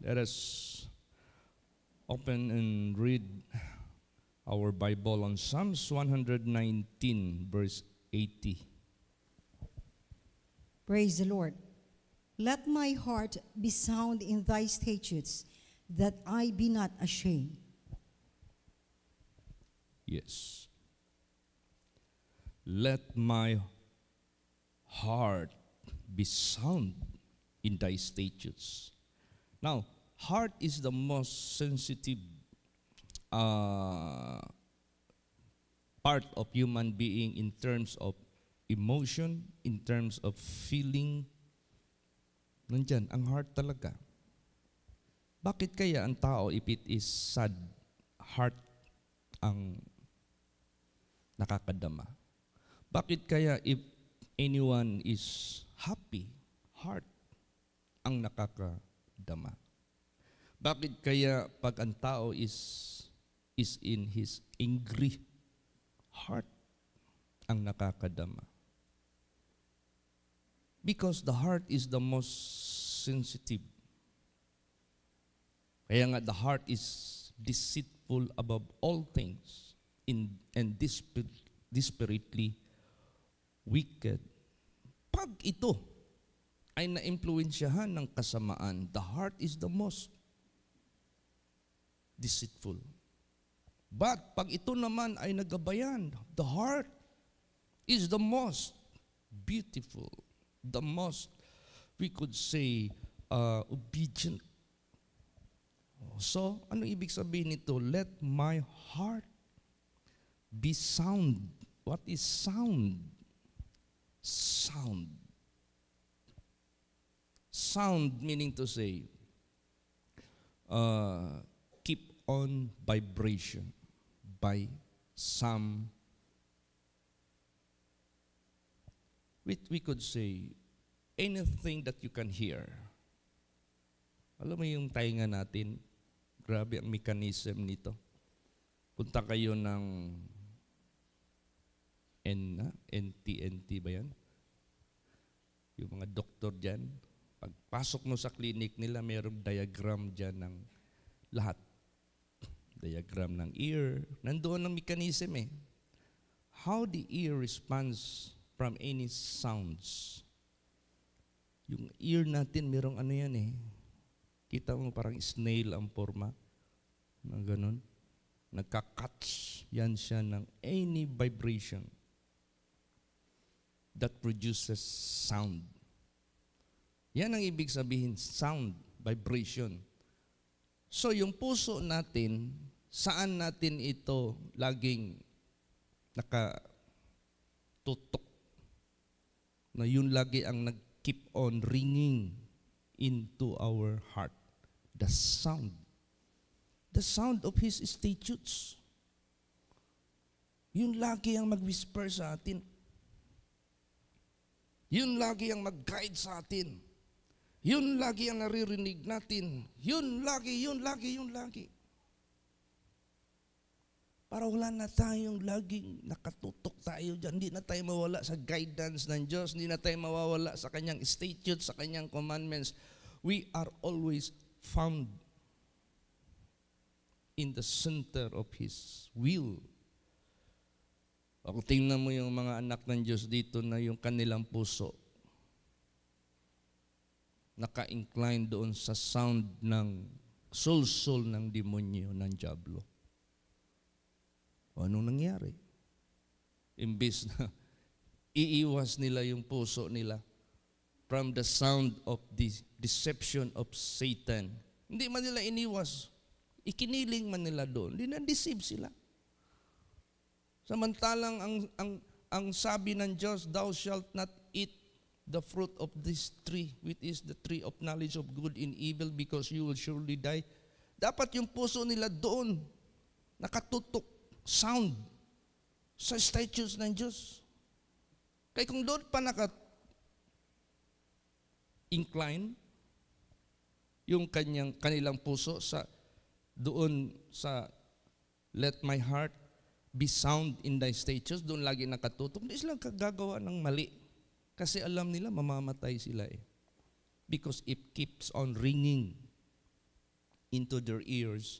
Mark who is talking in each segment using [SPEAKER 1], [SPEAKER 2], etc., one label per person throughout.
[SPEAKER 1] Let us open and read our Bible on Psalms 119, verse 80.
[SPEAKER 2] Praise the Lord. Let my heart be sound in thy statutes, that I be not ashamed.
[SPEAKER 1] Yes. Let my heart be sound in thy statutes. Now, heart is the most sensitive part of human being in terms of emotion, in terms of feeling. Nandyan, ang heart talaga. Bakit kaya ang tao, if it is sad, heart ang nakakadama? Bakit kaya if anyone is happy, heart ang nakakadama? Bakit kaya pag ang tao is in his angry, heart ang nakakadama? Because the heart is the most sensitive. Kaya nga the heart is deceitful above all things and desperately wicked. Pag ito ay na-impluwensyahan ng kasamaan, the heart is the most deceitful. But pag ito naman ay nagabayan, the heart is the most beautiful, the most, we could say, obedient. So, ano ibig sabihin nito? Let my heart be sound. What is sound? Sound. Sound meaning to say, keep on vibration by some, we could say, anything that you can hear. Alam mo yung tainga natin, grabe ang mechanism nito. Punta kayo ng NT ba yan? Yung mga doktor dyan, pagpasok mo sa clinic nila, mayroong diagram dyan ng lahat. Diagram ng ear. Nandoon ang mechanism eh. How the ear responds from any sounds. Yung ear natin, mayroong ano yan eh. Kita mo parang snail ang forma. Na ganun. Nagka-catch yan siya ng any vibration that produces sound. Yan ang ibig sabihin, sound, vibration. So yung puso natin, saan natin ito laging nakatutok? Na yun lagi ang nag-keep on ringing into our heart. The sound. The sound of His statutes. Yun lagi ang mag-whisper sa atin. Yun lagi ang mag-guide sa atin. Yun lagi ang naririnig natin. Yun lagi. Para wala na tayong laging nakatutok tayo dyan. Hindi na tayo mawala sa guidance ng Diyos. Hindi na tayo mawawala sa Kanyang statutes, sa Kanyang commandments. We are always found in the center of His will. Kung tingnan mo yung mga anak ng Diyos dito na yung kanilang puso, naka-incline doon sa sound ng soul ng demonyo, ng diablo. O anong nangyari? Imbis na iiwas nila yung puso nila from the sound of the deception of Satan. Hindi man nila iniwas. Ikiniling man nila doon. Hindi na-deceive sila. Samantalang ang sabi ng Diyos, thou shalt not eat the fruit of this tree, which is the tree of knowledge of good and evil, because you will surely die. Dapat yung puso nila doon, nakatutok, sound, sa statutes ng Diyos. Kaya kung doon pa naka-incline, yung kanilang puso doon sa let my heart be sound in thy statutes, doon lagi nakatutok, hindi sila kagagawa ng mali. Kasi alam nila, mamamatay sila eh. Because it keeps on ringing into their ears,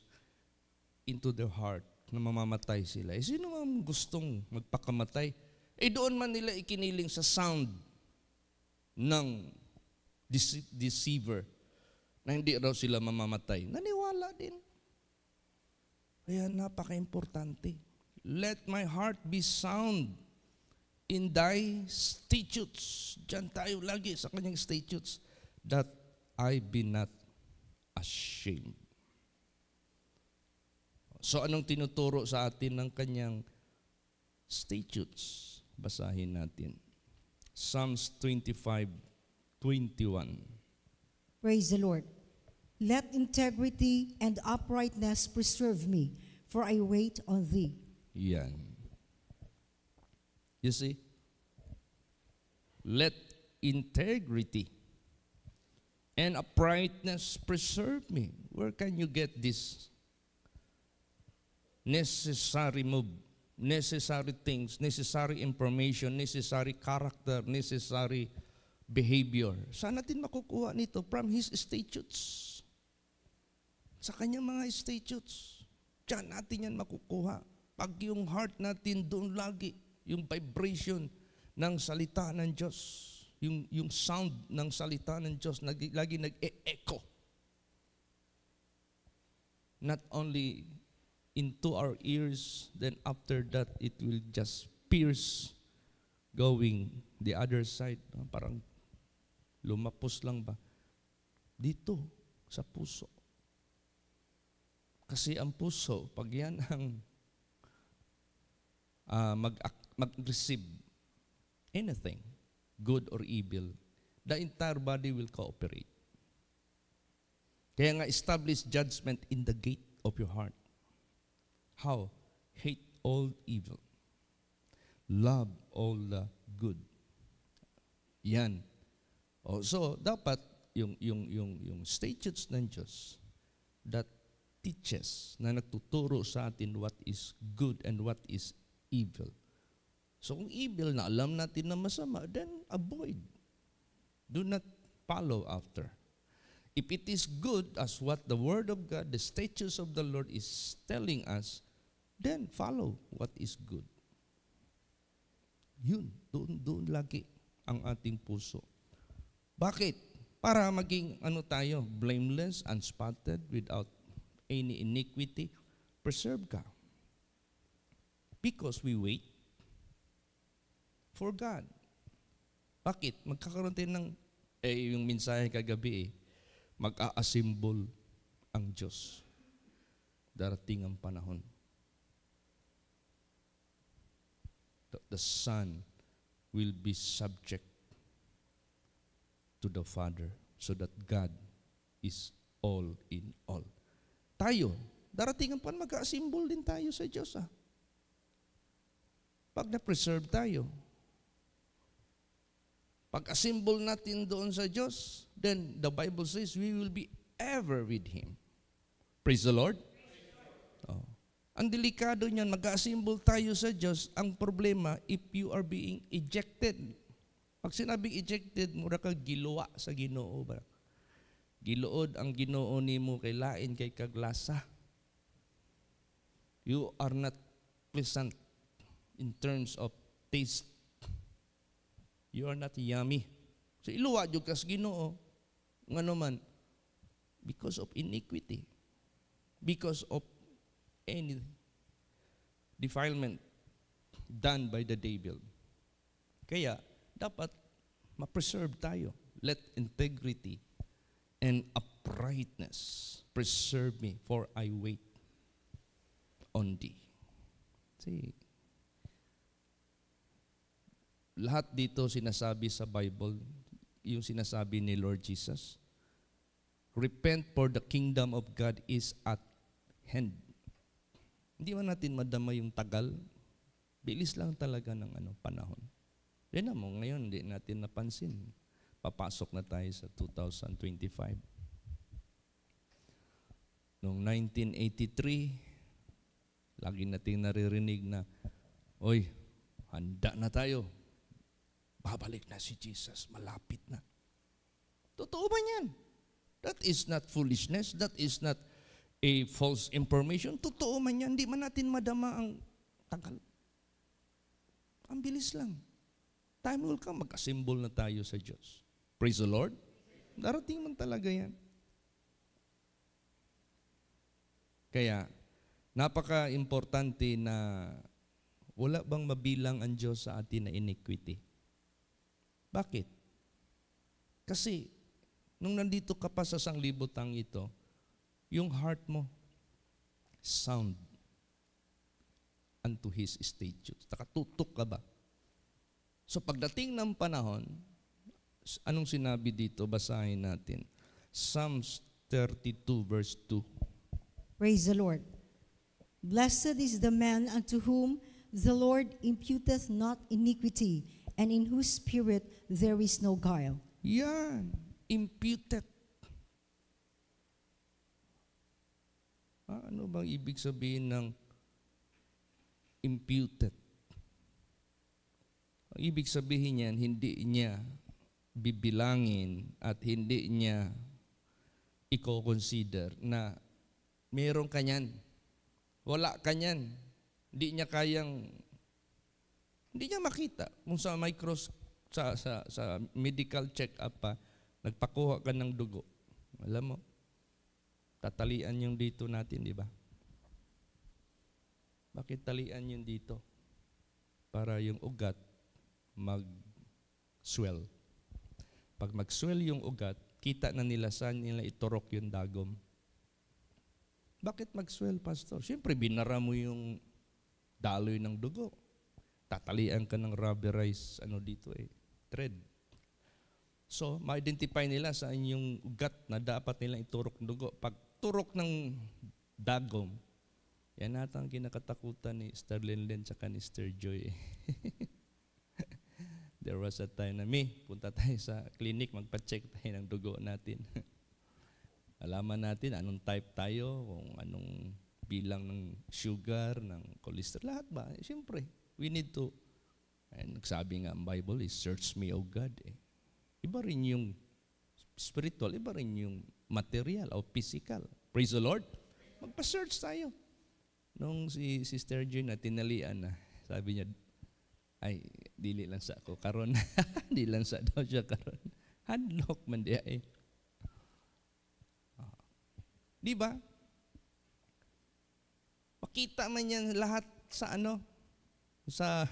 [SPEAKER 1] into their heart, na mamamatay sila. Sino ang gustong magpakamatay? Doon man nila ikiniling sa sound ng deceiver na hindi raw sila mamamatay. Naniwala din. Kaya napaka-importante. Let my heart be sound in thy statutes. Diyan tayo lagi sa kanyang statutes. That I be not ashamed. So anong tinuturo sa atin ng kanyang statutes? Basahin natin. Psalms 25:21.
[SPEAKER 2] Praise the Lord. Let integrity and uprightness preserve me, for I wait on thee.
[SPEAKER 1] Yan. You see? Let integrity and uprightness preserve me. Where can you get this necessary move, necessary things, necessary information, necessary character, necessary behavior? Saan natin makukuha nito? From His statutes. Sa kanyang mga statutes. Diyan natin yan makukuha. Pag yung heart natin doon lagi, yung vibration ng salita ng Diyos, yung sound ng salita ng Diyos, lagi nag-e-echo. Not only into our ears, then after that, it will just pierce going the other side. Parang lumapos lang ba? Dito, sa puso. Kasi ang puso, pag yan ang mag-receive anything, good or evil, the entire body will cooperate. Kaya nga, establish judgment in the gate of your heart. How? Hate all evil. Love all the good. Yan. So, dapat yung statutes ng Diyos that teaches, na nagtuturo sa atin what is good and what is evil. So, kung evil na alam natin na masama, then avoid. Do not follow after. If it is good as what the Word of God, the statutes of the Lord is telling us, then follow what is good. Yun, doon lagi ang ating puso. Bakit? Para maging tayo, blameless, unspotted, without any iniquity, preserve ka. Because we wait for God. Bakit? Magkakaroon tayo ng, yung mensahe kagabi mag-a-assemble ang Diyos. Darating ang panahon. The Son will be subject to the Father so that God is all in all. Tayo, darating ang panahon, mag-a-assemble din tayo sa Diyos. Pag na-preserve tayo, pag-assemble natin doon sa Diyos, then the Bible says we will be ever with Him. Praise the Lord. Oh. Ang delikado niyan, mag-assemble tayo sa Diyos. Ang problema, if you are being ejected. Pag sinabing ejected, mura ka giluwa sa Ginoo ba? Giluod ang Ginoo nimo kay lain kay kaglasa. You are not pleasant in terms of taste. You are not yummy. So iluwa jud kas Ginoo ngano man because of iniquity. Because of any defilement done by the devil. Kaya dapat ma-preserve tayo. Let integrity and uprightness preserve me, for I wait on thee. See, lahat dito sinasabi sa Bible, yung sinasabi ni Lord Jesus, repent for the kingdom of God is at hand. Hindi man natin madama yung tagal, bilis lang talaga ng panahon. Yan mo, ngayon hindi natin napansin. Papasok na tayo sa 2025. Noong 1983, lagi nating naririnig na, oy, handa na tayo. Babalik na si Jesus, malapit na. Totoo ba yan? That is not foolishness. That is not false information, totoo man yan, hindi man natin madama ang tagal. Ang bilis lang. Time will come, mag-assemble na tayo sa Diyos. Praise the Lord. Darating man talaga yan. Kaya, napaka-importante na wala bang mabilang ang Diyos sa atin na iniquity? Bakit? Kasi, nung nandito ka pa sa sanglibotang ito, yung heart mo, sound unto His statutes. Nakatutok ka ba? So pagdating ng panahon, anong sinabi dito? Basahin natin. Psalms 32 verse 2.
[SPEAKER 2] Praise the Lord. Blessed is the man unto whom the Lord imputeth not iniquity, and in whose spirit there is no guile.
[SPEAKER 1] Yan. Imputed. Ano bang ibig sabihin ng imputed? Ang ibig sabihin niyan, hindi niya bibilangin at hindi niya i-consider na meron kanyan. Wala kanyan. Hindi niya makita. Kung sa sa medical check-up pa, nagpakuha ka ng dugo. Alam mo, tatalian yung dito natin, di ba? Bakit talian yung dito? Para yung ugat mag-swell. Pag mag-swell yung ugat, kita na nila saan nila iturok yung dagom. Bakit mag-swell, Pastor? Siyempre, binara mo yung daloy ng dugo. Tatalian ka ng rubberized, thread. So, ma-identify nila saan yung ugat na dapat nilang iturok ng dugo. Pag turok ng dagom, yan nata ang kinakatakutan ni Sir Lenlen at ni Sir Joy. There was a time na punta tayo sa clinic, magpa-check tayo ng dugo natin. Alaman natin anong type tayo, kung anong bilang ng sugar, ng cholesterol, lahat ba? Siyempre, we need to, and nagsabi nga ang Bible is, search me, O God. Iba rin yung spiritual, iba rin yung material o physical. Praise the Lord. Magpa-search tayo. Nung si Sister June na tinalian na, sabi niya, ay, dili lang sa ako karon. Di lang sa daw siya karon. Hadlock man di ay. Di ba? Makita man yan lahat sa sa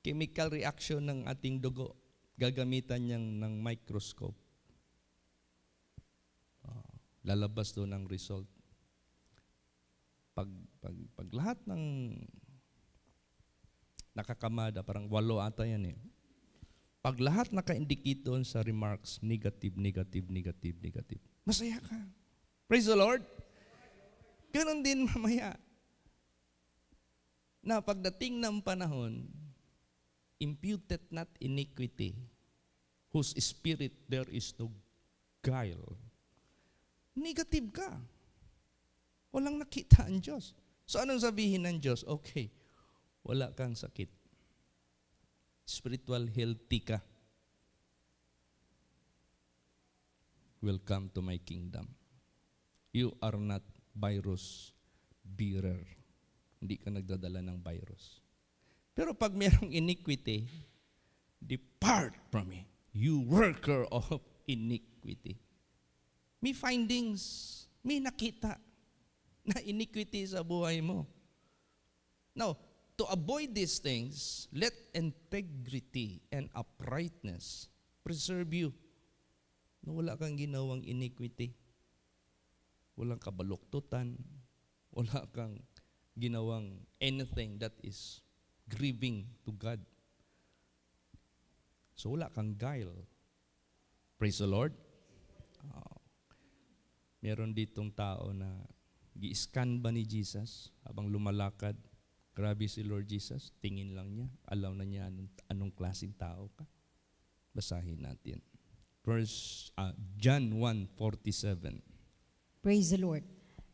[SPEAKER 1] chemical reaction ng ating dugo. Gagamitan niyang ng microscope. Lalabas doon ang result. Pag lahat ng nakakamada, parang 8 ata yan eh. Pag lahat naka-indicate doon sa remarks, negative, masaya ka. Praise the Lord. Ganon din mamaya. Na pagdating ng panahon, imputed not iniquity, whose spirit there is no guile. Negative ka. Walang nakita ang Diyos. So anong sabihin ng Diyos? Okay, wala kang sakit. Spiritual healthy ka. Welcome to my kingdom. You are not virus bearer. Hindi ka nagdadala ng virus. Pero pag mayroong iniquity, depart from me, you worker of iniquity. May findings, may nakita na iniquity sa buhay mo. Now, to avoid these things, let integrity and uprightness preserve you. Na wala kang ginawang iniquity. Walang kabaluktutan. Wala kang ginawang anything that is grieving to God. So wala kang guile. Praise the Lord. Meron ditong tao na gi-scan ba ni Jesus habang lumalakad. Grabe si Lord Jesus, tingin lang niya, alam na niya anong klaseng tao ka. Basahin natin. John 1:47.
[SPEAKER 2] Praise the Lord.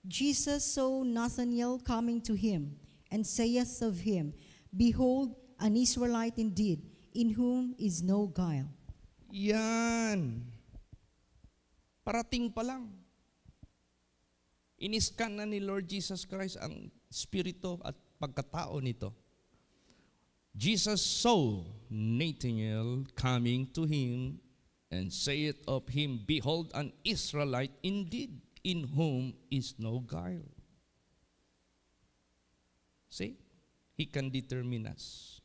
[SPEAKER 2] Jesus saw Nathanael coming to him, and saith of him, Behold, an Israelite indeed, in whom is no guile.
[SPEAKER 1] Yan. Parating pa lang. Iniskan na ni Lord Jesus Christ ang spirito at pagkatao nito. Jesus saw Nathanael coming to him and saith of him, Behold, an Israelite indeed, in whom is no guile. See? He can determine us.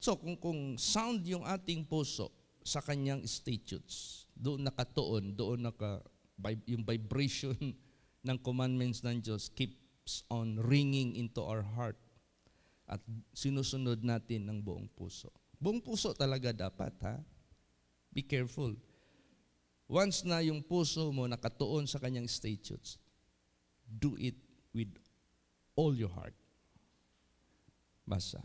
[SPEAKER 1] So, kung sound yung ating puso sa kanyang statutes, doon nakatuon, doon yung vibration ng commandments ng Diyos keeps on ringing into our heart at sinusunod natin ng buong puso. Buong puso talaga dapat, ha? Be careful. Once na yung puso mo nakatuon sa kanyang statutes, do it with all your heart. Basa.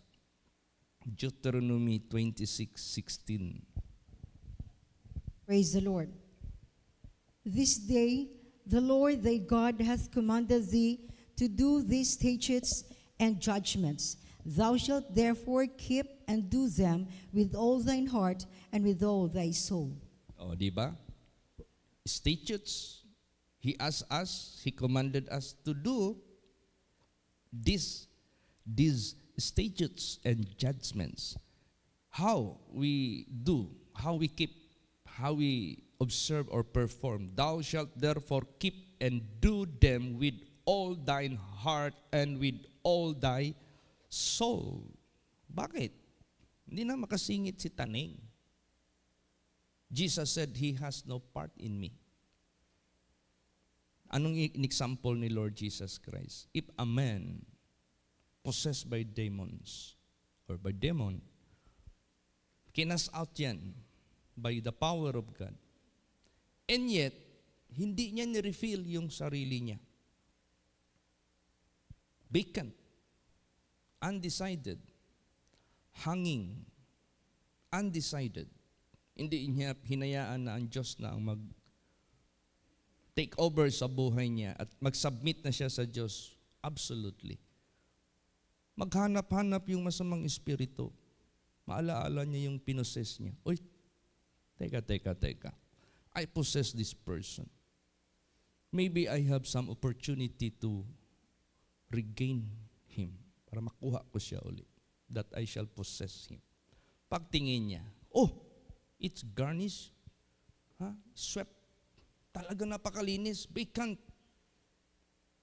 [SPEAKER 1] Deuteronomy 26:16.
[SPEAKER 2] Praise the Lord. This day the Lord thy God hath commanded thee to do these statutes and judgments. Thou shalt therefore keep and do them with all thine heart and with all thy soul.
[SPEAKER 1] O, di ba? Statutes. He asked us, He commanded us to do these statutes and judgments. How we do, how we keep, how we observe or perform. Thou shalt therefore keep and do them with all thine heart and with all thy soul. Bakit? Hindi na makasingit si Taning. Jesus said, He has no part in me. Anong example ni Lord Jesus Christ? If a man possessed by demons or by demon, kinas out yan by the power of God. And yet, hindi niya ni-reveal yung sarili niya. Vacant, undecided, hanging, undecided. Hindi niya hinayaan na ang Diyos na ang take over sa buhay niya at mag-submit na siya sa Diyos. Absolutely. Maghanap-hanap yung masamang espiritu. Maalaala niya yung pinoses niya. Uy, teka. I possess this person. Maybe I have some opportunity to regain him para makuha ko siya ulit. That I shall possess him. Pagtingin niya, oh, it's garnished, swept, talaga napakalinis, vacant.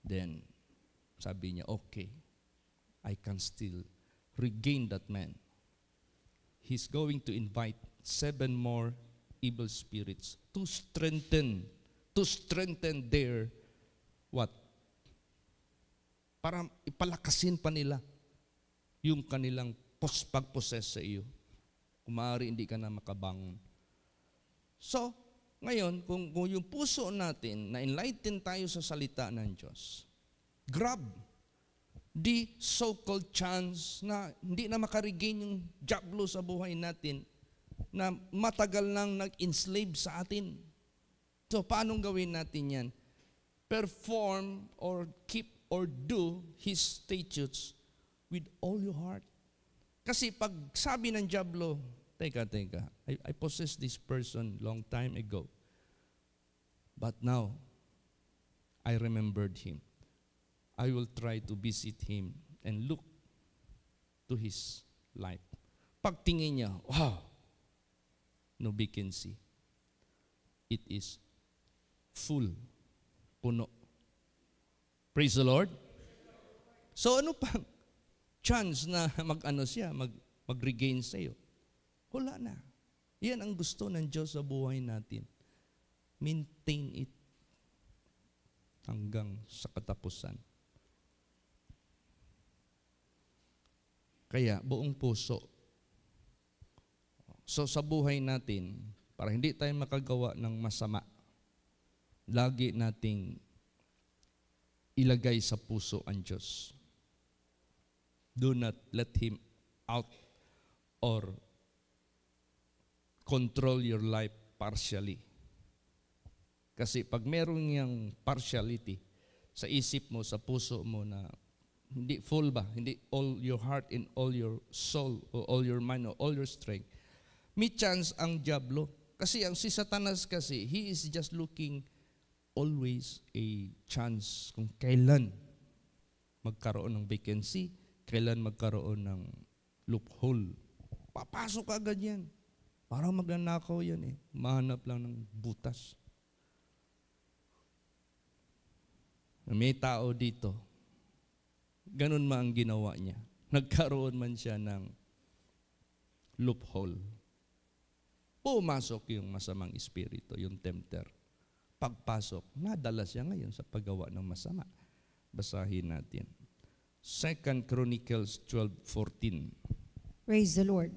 [SPEAKER 1] Then, sabi niya, okay, I can still regain that man. He's going to invite 7 more evil spirits to strengthen their what? Para ipalakasin pa nila yung kanilang pag-possess sa iyo. Kung maaari hindi ka na makabangon. So, ngayon, kung yung puso natin, na-enlighten tayo sa salita ng Diyos, grab the so-called chance na hindi na makaregain yung diablo sa buhay natin na matagal nang nag-enslave sa atin. So, paanong gawin natin yan? Perform or keep or do His statutes with all your heart. Kasi pag sabi ng diablo, teka, I possessed this person long time ago. But now, I remembered him. I will try to visit him and look to his life. Pagtingin niya, wow, no vacancy. It is full, puno. Praise the Lord. So ano pa chance na mag-regain sa iyo? Wala na. Yan ang gusto ng Diyos sa buhay natin. Maintain it hanggang sa katapusan. Kaya, buong puso. So, sa buhay natin, para hindi tayo makagawa ng masama, lagi nating ilagay sa puso ang Diyos. Do not let Him out or control your life partially. Kasi pag meron niyang partiality sa isip mo, sa puso mo na hindi full ba, hindi all your heart and all your soul or all your mind or all your strength, may chance ang diablo. Kasi ang si Satanas kasi, he is just looking always a chance kung kailan magkaroon ng vacancy, kailan magkaroon ng loophole. Papasok agad yan. Parang magnanakaw yan eh. Mahanap lang ng butas. May tao dito, ganun man ang ginawa niya. Nagkaroon man siya ng loophole. Pumasok yung masamang espiritu, yung tempter. Pagpasok, nadala siya ngayon sa paggawa ng masama. Basahin natin. 2 Chronicles 12:14.
[SPEAKER 2] Praise the Lord.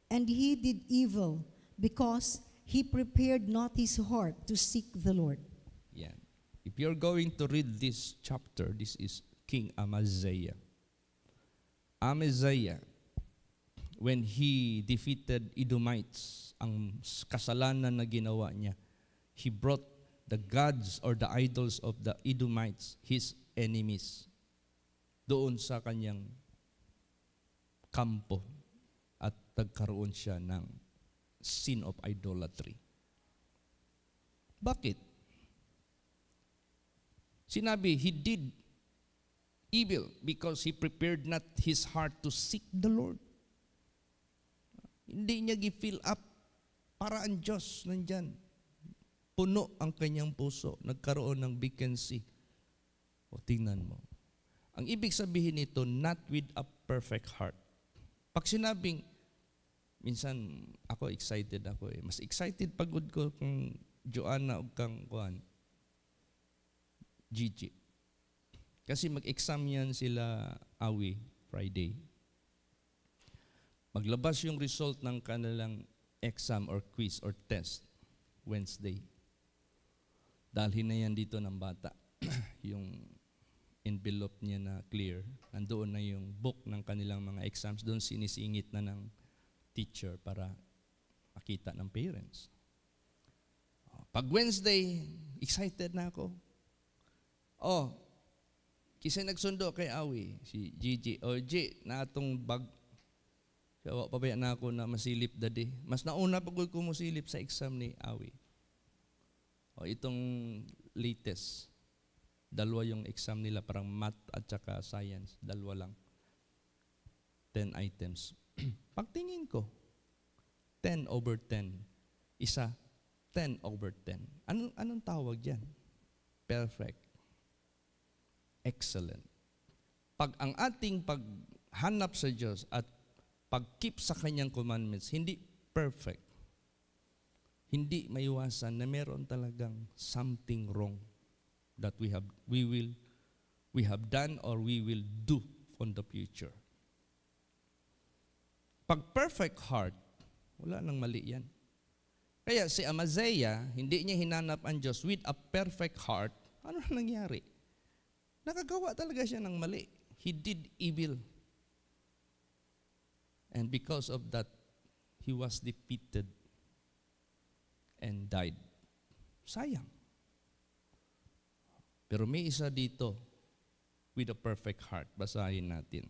[SPEAKER 2] And he did evil because he prepared not his heart to seek the Lord.
[SPEAKER 1] Yan. If you're going to read this chapter, this is King Amaziah. Amaziah, when he defeated Edomites, ang kasalanan na ginawa niya, he brought the gods or the idols of the Edomites, his enemies, doon sa kanyang kampo at nagkaroon siya ng sin of idolatry. Bakit? Sinabi, he did evil because he prepared not his heart to seek the Lord. Hindi niya gi-fill up para ang Diyos nandyan. Puno ang kanyang puso. Nagkaroon ng vacancy. O tingnan mo. Ang ibig sabihin nito, not with a perfect heart. Pag sinabing, minsan ako excited ako eh. Mas excited pagod ko kung Joanna o kang kuhan, Gigi. Kasi mag-exam yan sila Awi, Friday. Maglabas yung result ng kanilang exam or quiz or test Wednesday. Dalhin na yan dito ng bata. Yung envelope niya na clear. Nandoon na yung book ng kanilang mga exams. Doon sinisingit na ng teacher para makita ng parents. Pag Wednesday, excited na ako. Oh, kisay nagsundo kay Awi, si Gigi. Oh, G, na atong bag. Kaya pabaya na ako na masilip dadi. Mas nauna pag ko musilip sa exam ni Awi. O itong latest, dalawa yung exam nila, parang math at saka science, dalawa lang. 10 items. Pagtingin ko, 10/10. Isa, 10/10. Anong tawag yan? Perfect. Excellent. Pag ang ating paghanap sa Diyos at pag-keep sa Kanyang commandments, hindi perfect. Hindi maiwasan na meron talagang something wrong that we have done or we will do on the future. Pag perfect heart, wala nang mali yan. Kaya si Amaziah, hindi niya hinanap ang Diyos with a perfect heart. Ano nangyari? Nakagawa talaga siya ng mali. He did evil. And because of that, he was defeated and died. Sayang. Pero may isa dito with a perfect heart. Basahin natin.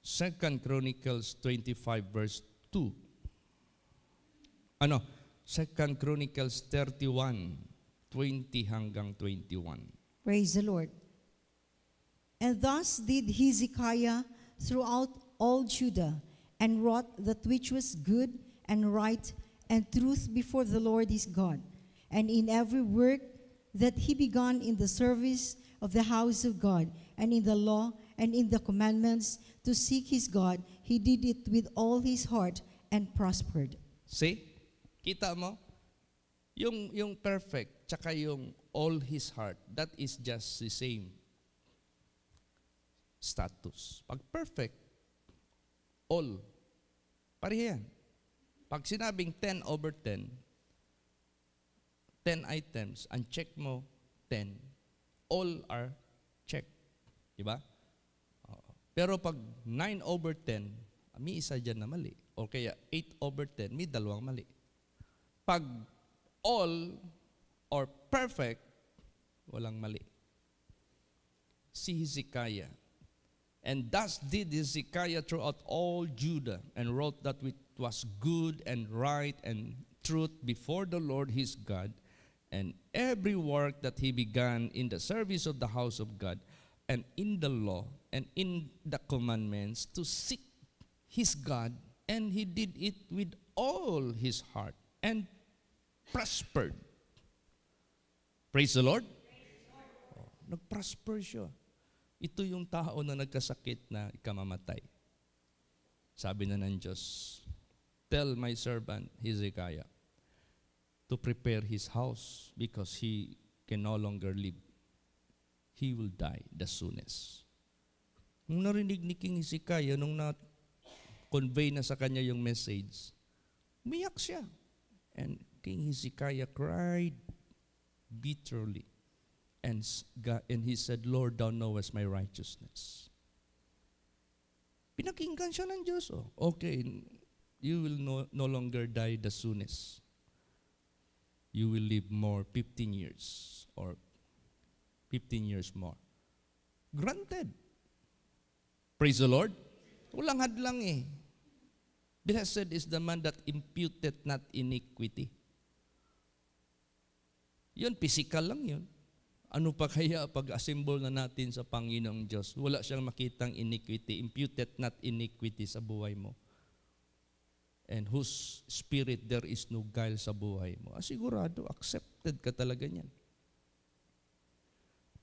[SPEAKER 1] 2 Chronicles 25:2. 2 Chronicles 31:20-21.
[SPEAKER 2] Praise the Lord. And thus did Hezekiah throughout all Judah, and wrought that which was good and right and truth before the Lord his God. And in every work that he began in the service of the house of God, and in the law and in the commandments to seek his God, he did it with all his heart and prospered.
[SPEAKER 1] See? Kita mo? Yung perfect, tsaka yung all his heart, that is just the same status. Pag perfect, all, pareha yan. Pag sinabing 10/10, 10 items, ang check mo, 10, all are checked. Diba? Pero pag 9/10, may isa dyan na mali. O kaya 8/10, may dalawang mali. Pag all or perfect, walang mali. Si Hezekiah. And thus did Hezekiah throughout all Judah, and wrought that which was good and right and truth before the Lord his God, and every work that he began in the service of the house of God, and in the law, and in the commandments, to seek his God, and he did it with all his heart, and prospered. Praise the Lord. Oh, nag-prosper siya. Ito yung tao na nagkasakit na ikamamatay. Sabi na ng Diyos, tell my servant Hezekiah to prepare his house because he can no longer live. He will die the soonest. Nung narinig ni King Hezekiah, nung na-convey na sa kanya yung message, umiyak siya. And King Hezekiah cried bitterly. And he said, Lord, thou knowest my righteousness. Pinakinggan siya ng Diyos. Oh, okay, you will no longer die the soonest. You will live more 15 years or 15 years more. Granted. Praise the Lord. Walang hadlang eh. Blessed is the man that imputed not iniquity. Yun, physical lang yun. Ano pa kaya pag-assemble na natin sa Panginoong Diyos? Wala siyang makitang iniquity, imputed not iniquity sa buhay mo. And whose spirit there is no guile sa buhay mo. Sigurado, accepted ka talaga niyan.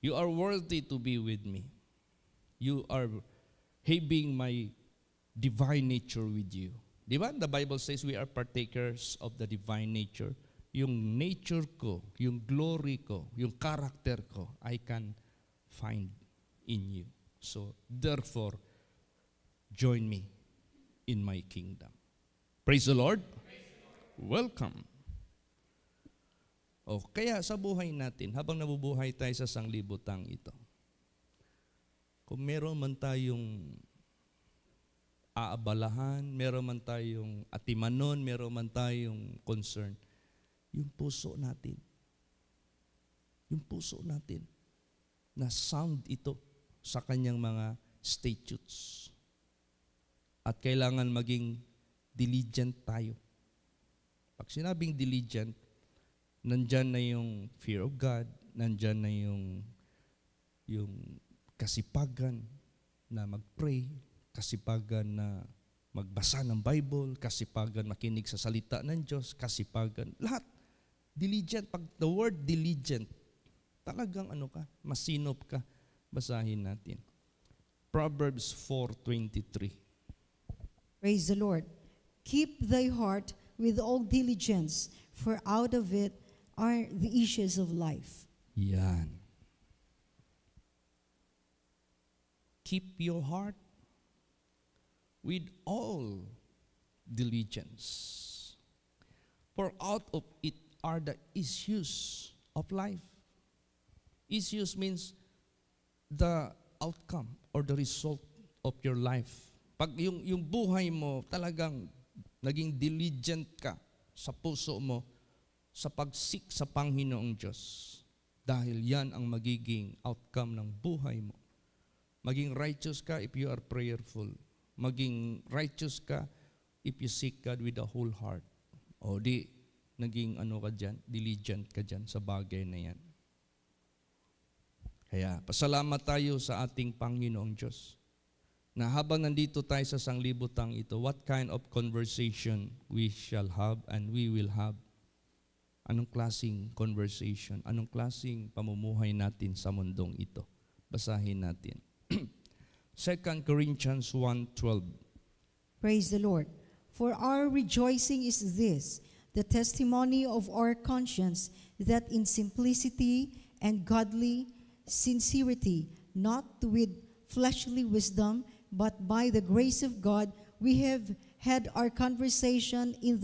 [SPEAKER 1] You are worthy to be with me. You are having my divine nature with you. Di ba? The Bible says we are partakers of the divine nature. Yung nature ko, yung glory ko, yung character ko, I can find in you. So, therefore, join me in my kingdom. Praise the Lord. Welcome. O, kaya sa buhay natin, habang nabubuhay tayo sa sanglibutang ito, kung meron man tayong aabalahan, meron man tayong atimanon, meron man tayong concern, yung puso natin, na sound ito sa kanyang mga statutes. At kailangan maging diligent tayo. Pag sinabing diligent, nandyan na yung fear of God, nandyan na yung kasipagan na mag-pray, kasipagan na magbasa ng Bible, kasipagan makinig sa salita ng Diyos, kasipagan, lahat. Diligent. Pag the word diligent, talagang masinop ka. Basahin natin. Proverbs 4:23.
[SPEAKER 2] Praise the Lord. Keep thy heart with all diligence, for out of it are the issues of life.
[SPEAKER 1] Yan. Keep your heart with all diligence, for out of it are the issues of life. Issues means the outcome or the result of your life. Pag yung buhay mo talagang naging diligent ka sa puso mo sa pagsik sa Panginoong Diyos, dahil yan ang magiging outcome ng buhay mo. Maging righteous ka if you are prayerful. Maging righteous ka if you seek God with the whole heart. O di, naging ka dyan, diligent ka dyan sa bagay na yan. Kaya, pasalamat tayo sa ating Panginoong Diyos na habang nandito tayo sa sanglibutang ito, what kind of conversation we shall have and we will have. Anong klaseng conversation? Anong klaseng pamumuhay natin sa mundong ito? Basahin natin. 2 Corinthians 1:12.
[SPEAKER 2] Praise the Lord. For our rejoicing is this, the testimony of our conscience, that in simplicity and godly sincerity, not with fleshly wisdom, but by the grace of God, we have had our conversation in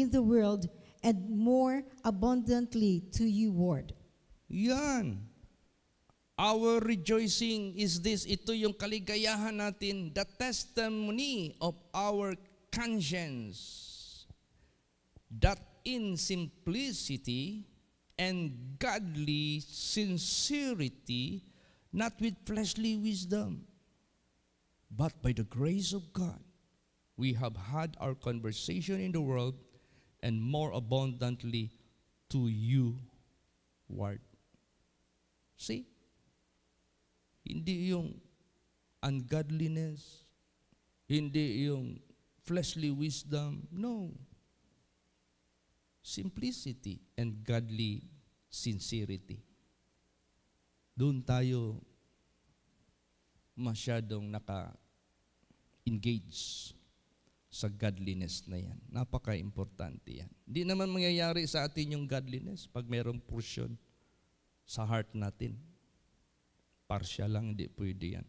[SPEAKER 2] the world, and more abundantly to you, Lord.
[SPEAKER 1] Yan. Our rejoicing is this. Ito yung kaligayahan natin, the testimony of our conscience, that in simplicity and godly sincerity, not with fleshly wisdom, but by the grace of God, we have had our conversation in the world, and more abundantly to you, word. See? Hindi yung ungodliness, hindi yung fleshly wisdom. No. Simplicity and godly sincerity. Doon tayo masyadong naka-engage sa godliness na yan. Napaka-importante yan. Hindi naman mangyayari sa atin yung godliness pag mayroong portion sa heart natin. Partial lang, hindi pwede yan.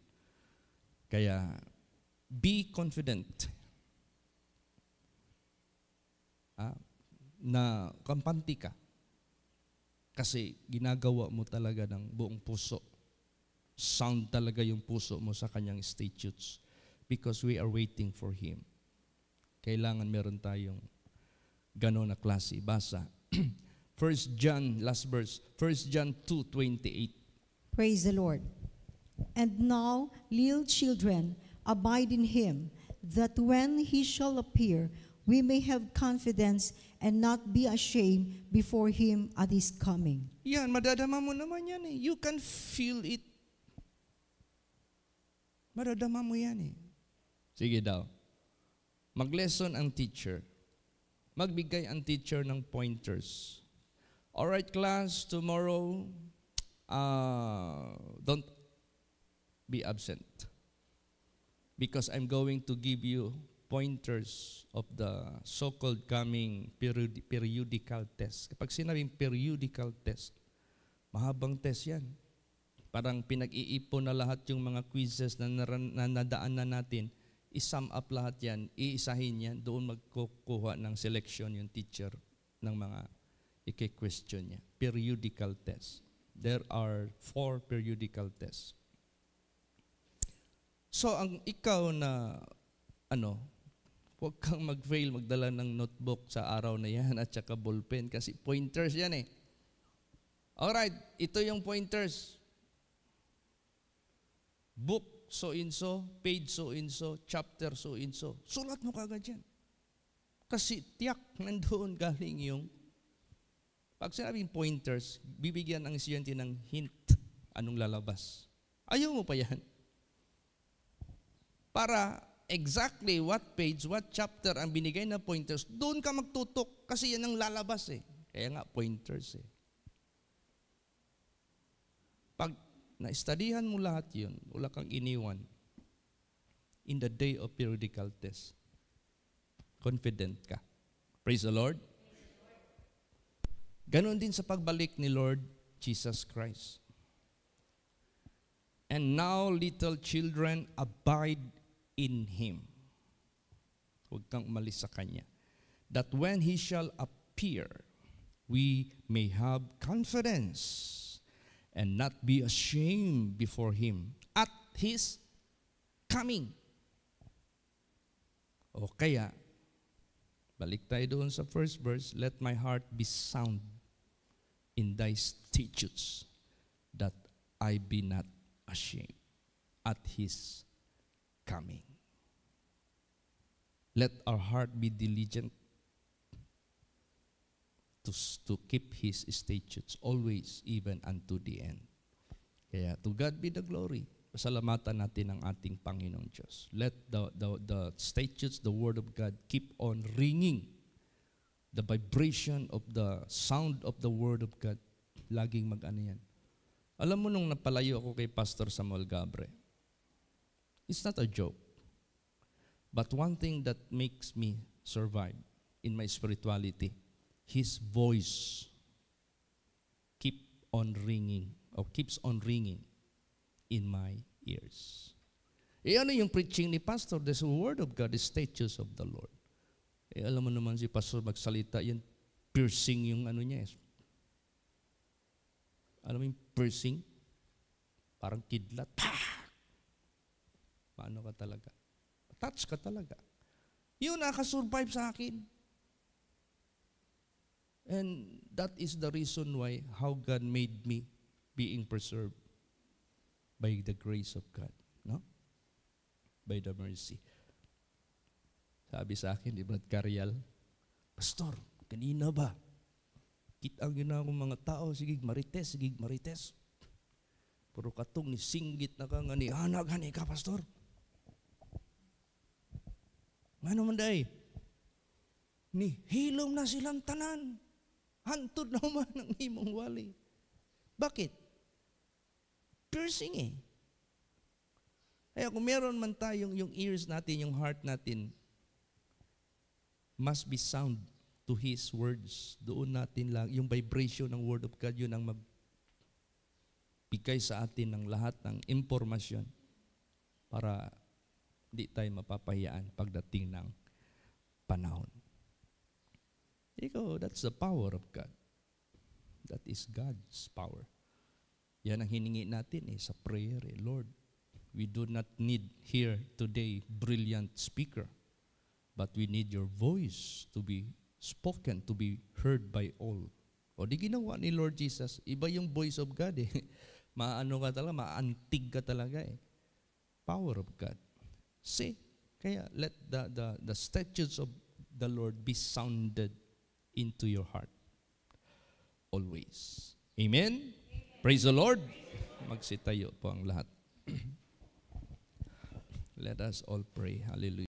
[SPEAKER 1] Kaya, be confident na kampante ka. Kasi ginagawa mo talaga ng buong puso. Sound talaga yung puso mo sa kanyang statutes. Because we are waiting for Him. Kailangan meron tayong gano'n na klase. Basa. 1 John, last verse. 1 John 2:28.
[SPEAKER 2] Praise the Lord. And now, little children, abide in Him, that when He shall appear, we may have confidence and not be ashamed before Him at His coming.
[SPEAKER 1] Yan, madadama mo naman yan eh. You can feel it. Madadama mo yan eh. Sige daw. Mag-lesson ang teacher. Magbigay ang teacher ng pointers. Alright class, tomorrow, don't be absent. Because I'm going to give you pointers of the so-called coming periodical test. Kapag sinabing periodical test, mahabang test yan. Parang pinag-iipon na lahat yung mga quizzes na nadaan na natin, i-sum up lahat yan, iisahin yan, doon magkukuha ng selection yung teacher ng mga i-question niya. Periodical test. There are 4 periodical tests. So, ang ikaw na, huwag kang mag-fail, magdala ng notebook sa araw na yan at saka ballpen kasi pointers yan eh. Alright, ito yung pointers. Book so-and-so, page so-and-so, chapter so-and-so. Sulat mo kagad yan. Kasi tiyak, nandoon galing yung, pag sinabing pointers, bibigyan ang estudyante ng hint anong lalabas. Ayaw mo pa yan. Para exactly what page, what chapter ang binigay na pointers, doon ka magtutok kasi yan ang lalabas eh. Kaya nga pointers eh. Pag na-studyhan mo lahat yun, wala kang iniwan, in the day of periodical test, confident ka. Praise the Lord. Ganon din sa pagbalik ni Lord Jesus Christ. And now, little children, abide in Him. Huwag kang umalis sa Kanya. That when He shall appear, we may have confidence and not be ashamed before Him at His coming. O kaya, balik tayo doon sa first verse, let my heart be sound in thy statutes, that I be not ashamed at His coming. Let our heart be diligent to keep His statutes always, even unto the end. Kaya, to God be the glory. Pasalamatan natin ang ating Panginoong Diyos. Let the statutes, the Word of God, keep on ringing. The vibration of the sound of the Word of God, laging mag-ano yan. Alam mo nung napalayo ako kay Pastor Samuel Gabre, it's not a joke. But one thing that makes me survive in my spirituality, His voice keeps on ringing in my ears. Ano yung preaching ni Pastor? The Word of God, the statutes of the Lord. Alam mo naman si Pastor magsalita, yan piercing yung ano niya. Alam mo yung piercing? Parang kidlat. Paano ka talaga? Touch ka talaga. Yun nakasurvive sa akin. And that is the reason why how God made me being preserved by the grace of God. No? By the mercy. Sabi sa akin, ni Brad Carial, Pastor, kanina ba? Kitang yun na akong mga tao, sigig marites. Pero katong ni singgit na ka nga ni hanag ka, pastor. Nga naman day, ni hilom na silang tanan. Hantod na man ang imong wali. Bakit? Piercing eh. Kaya kung meron man tayong yung ears natin, yung heart natin, must be sound to His words. Doon natin lang, yung vibration ng Word of God, yun ang magbigay sa atin ng lahat ng impormasyon para di tayo mapapahiyaan pagdating ng panahon. Ikaw, that's the power of God. That is God's power. Yan ang hiningi natin sa prayer. Lord, we do not need here today brilliant speaker, but we need your voice to be spoken, to be heard by all. O di ginawa ni Lord Jesus, iba yung voice of God eh. Maano ka talaga, maantig ka talaga eh. Power of God. See, kaya let the statutes of the Lord be sounded into your heart. Always. Amen? Praise the Lord. Magsitayo po ang lahat. Let us all pray. Hallelujah.